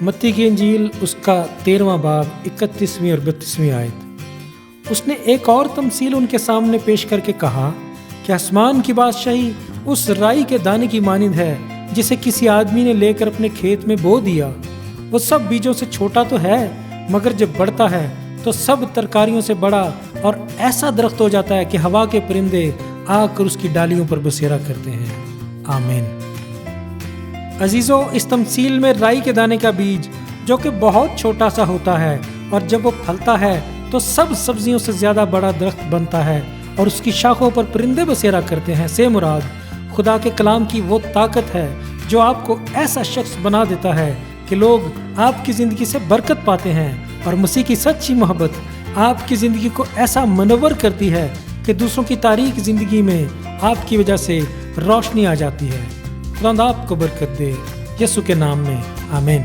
मत्ती की इंजील उसका 13वां बाब 31वीं और 32वीं आयत। उसने एक और तमसील उनके सामने पेश करके कहा कि आसमान की बादशाही उस राई के दाने की मानिंद है जिसे किसी आदमी ने लेकर अपने खेत में बो दिया। वो सब बीजों से छोटा तो है, मगर जब बढ़ता है तो सब तरकारियों से बड़ा और ऐसा दरख्त हो जाता है कि हवा के परिंदे आकर उसकी डालियों पर बसेरा करते हैं। आमीन। अजीजों, इस तमसील में राई के दाने का बीज जो कि बहुत छोटा सा होता है और जब वो फलता है तो सब सब्जियों से ज्यादा बड़ा दरख्त बनता है और उसकी शाखों पर परिंदे बसेरा करते हैं से मुराद खुदा के कलाम की वो ताकत है जो आपको ऐसा शख्स बना देता है कि लोग आपकी जिंदगी से बरकत पाते हैं, और मसीह की सच्ची मोहब्बत आपकी जिंदगी को ऐसा मनवर करती है कि दूसरों की तारीख जिंदगी में आपकी वजह से रोशनी आ जाती है। खुदा आपको बरकत दे, यीशु के नाम में, आमीन।